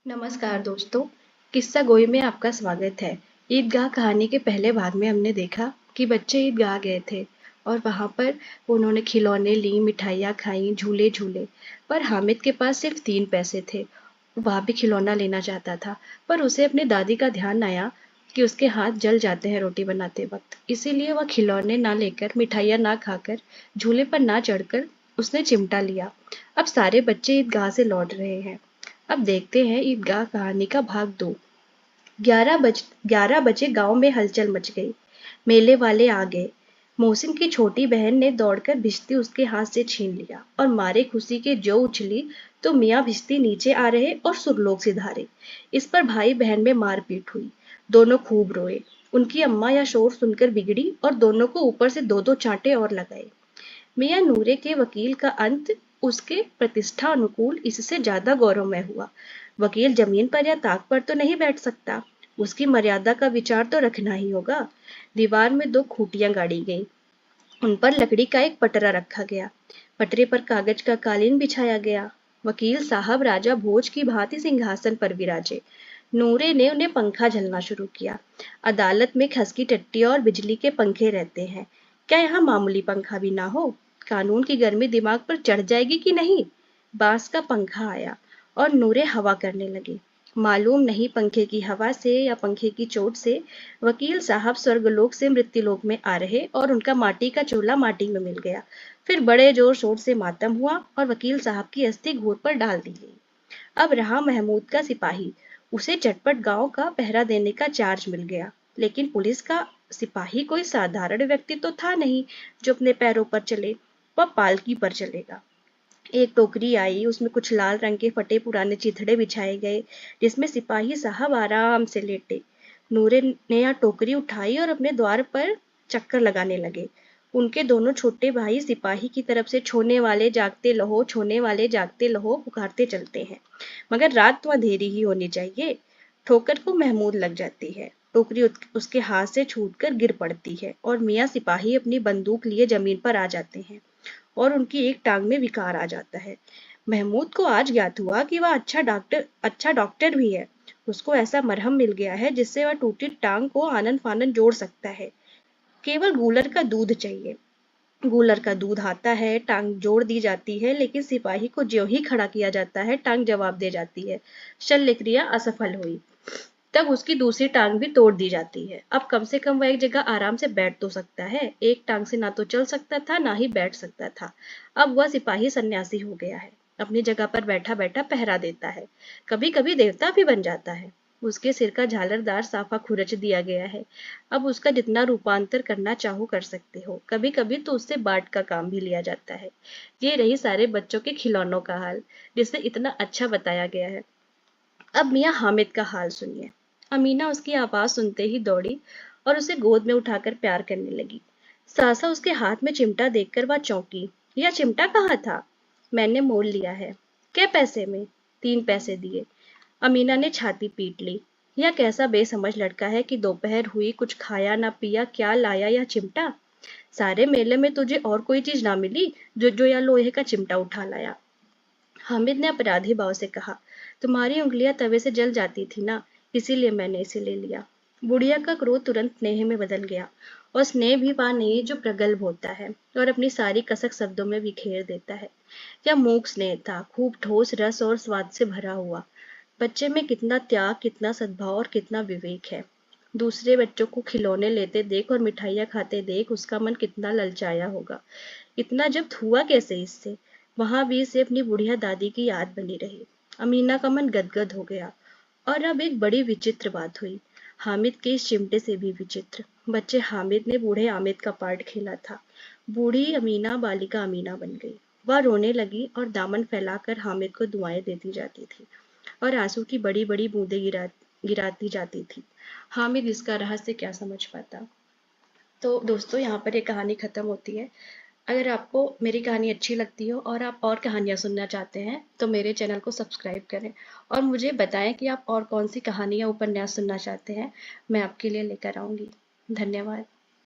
नमस्कार दोस्तों। किस्सा गोई में आपका स्वागत है। ईदगाह कहानी के पहले भाग में हमने देखा कि बच्चे ईदगाह गए थे और वहां पर उन्होंने खिलौने ली, मिठाइयाँ खाई, झूले झूले। पर हामिद के पास सिर्फ 3 पैसे थे। वह भी खिलौना लेना चाहता था, पर उसे अपनी दादी का ध्यान आया कि उसके हाथ जल जाते हैं रोटी बनाते वक्त। इसीलिए वह खिलौने ना लेकर, मिठाइयाँ ना खाकर, झूले पर ना चढ़कर उसने चिमटा लिया। अब सारे बच्चे ईदगाह से लौट रहे हैं। अब देखते हैं ईदगाह कहानी का भाग 2। 11 बजे गांव में हलचल मच गई। मेले वाले आ गए। मोहसिन की छोटी बहन ने दौड़कर भिश्ती उसके हाथ से छीन लिया और मारे खुशी के जो उछली तो मियाँ भिश्ती नीचे आ रहे और सुरलोक सिधारे। इस पर भाई बहन में मारपीट हुई। दोनों खूब रोए। उनकी अम्मा यह शोर सुनकर बिगड़ी और दोनों को ऊपर से 2-2 चांटे और लगाए। मियाँ नूरे के वकील का अंत उसके प्रतिष्ठा अनुकूल इससे ज्यादा गौरवमय हुआ। वकील जमीन पर या ताक पर तो नहीं बैठ सकता, उसकी मर्यादा का विचार तो रखना ही होगा। दीवार में 2 खूंटियां गाड़ी गई, उन पर लकड़ी का एक पटरा रखा गया। पटरे पर कागज का कालीन बिछाया गया। वकील साहब राजा भोज की भांति सिंहासन पर विराजे। नूरे ने उन्हें पंखा झलना शुरू किया। अदालत में खसकी टट्टी और बिजली के पंखे रहते हैं, क्या यहाँ मामूली पंखा भी ना हो? कानून की गर्मी दिमाग पर चढ़ जाएगी कि नहीं? बांस का पंखा आया और नूरे हवा करने लगे। मालूम नहीं पंखे की हवा से या पंखे की चोट से वकील साहब स्वर्गलोक से मृत्युलोक में आ रहे और उनका माटी का चूल्हा माटी में मिल गया। फिर बड़े जोर शोर से मातम हुआ और वकील साहब की अस्थि घूर पर डाल दी गई। अब रहा महमूद का सिपाही। उसे चटपट गांव का पहरा देने का चार्ज मिल गया। लेकिन पुलिस का सिपाही कोई साधारण व्यक्ति तो था नहीं जो अपने पैरों पर चले। वह पालकी पर चलेगा। एक टोकरी आई, उसमें कुछ लाल रंग के फटे पुराने चिथड़े बिछाए गए, जिसमें सिपाही साहब आराम से लेटे। नूरे ने यह टोकरी उठाई और अपने द्वार पर चक्कर लगाने लगे। उनके दोनों छोटे भाई सिपाही की तरफ से छोने वाले जागते लहो, छोने वाले जागते लहो पुकारते चलते हैं, मगर रात तो अंधेरी ही होनी चाहिए। ठोकर को महमूद लग जाती है। टोकरी उसके हाथ से छूटकर गिर पड़ती है और मियाँ सिपाही अपनी बंदूक लिए जमीन पर आ जाते हैं और उनकी एक टांग में विकार आ जाता है। महमूद को आज ज्ञात हुआ कि वह अच्छा डॉक्टर भी है। उसको ऐसा मरहम मिल गया है जिससे वह टूटी टांग को आनन फानन जोड़ सकता है। केवल गूलर का दूध चाहिए। गूलर का दूध आता है, टांग जोड़ दी जाती है, लेकिन सिपाही को ज्यों ही खड़ा किया जाता है टांग जवाब दे जाती है। शल्य क्रिया असफल हुई। तब उसकी दूसरी टांग भी तोड़ दी जाती है। अब कम से कम वह एक जगह आराम से बैठ तो सकता है। एक टांग से ना तो चल सकता था, ना ही बैठ सकता था। अब वह सिपाही सन्यासी हो गया है। अपनी जगह पर बैठा बैठा पहरा देता है। कभी कभी देवता भी बन जाता है। उसके सिर का झालरदार साफा खुरच दिया गया है। अब उसका जितना रूपांतर करना चाहो कर सकते हो। कभी कभी तो उससे बाट का काम भी लिया जाता है। ये रही सारे बच्चों के खिलौनों का हाल, जिसे इतना अच्छा बताया गया है। अब मियाँ हामिद का हाल सुनिए। अमीना उसकी आवाज सुनते ही दौड़ी और उसे गोद में उठाकर प्यार करने लगी। सहसा उसके हाथ में चिमटा देखकर वह चौंकी। यह चिमटा कहाँ था? मैंने मोल लिया है। क्या पैसे में? 3 पैसे दिए। अमीना ने छाती पीट ली। यह कैसा बेसमझ लड़का है कि दोपहर हुई, कुछ खाया ना पिया, क्या लाया यह चिमटा? सारे मेले में तुझे और कोई चीज ना मिली जो जो यह लोहे का चिमटा उठा लाया? हामिद ने अपराधी भाव से कहा, तुम्हारी उंगलियां तवे से जल जाती थी ना, इसीलिए मैंने इसे ले लिया। बुढ़िया का क्रोध तुरंत स्नेह में बदल गया, और स्नेह भी वह नहीं जो प्रगल्भ होता है और अपनी सारी कसक शब्दों में बिखेर देता है। यह मूक स्नेह था, खूब ठोस रस और स्वाद से भरा हुआ। बच्चे में कितना त्याग, कितना सद्भाव और कितना विवेक है। दूसरे बच्चों को खिलौने लेते देख और मिठाइयाँ खाते देख उसका मन कितना ललचाया होगा। इतना जब्त हुआ कैसे इससे? वहां भी इसे अपनी बुढ़िया दादी की याद बनी रही। अमीना का मन गदगद हो गया। और अब एक बड़ी विचित्र बात हुई, हामिद के इस चिमटे से भी विचित्र। बच्चे हामिद ने बूढ़े आमिद का पार्ट खेला था। बूढ़ी अमीना बालिका अमीना बन गई। वह रोने लगी और दामन फैलाकर हामिद को दुआएं देती जाती थी और आंसू की बड़ी बड़ी बूंदें गिराती जाती थी। हामिद इसका रहस्य क्या समझ पाता? तो दोस्तों, यहाँ पर ये कहानी खत्म होती है। अगर आपको मेरी कहानी अच्छी लगती हो और आप और कहानियाँ सुनना चाहते हैं तो मेरे चैनल को सब्सक्राइब करें और मुझे बताएं कि आप और कौन सी कहानियाँ उपन्यास सुनना चाहते हैं। मैं आपके लिए लेकर आऊँगी। धन्यवाद।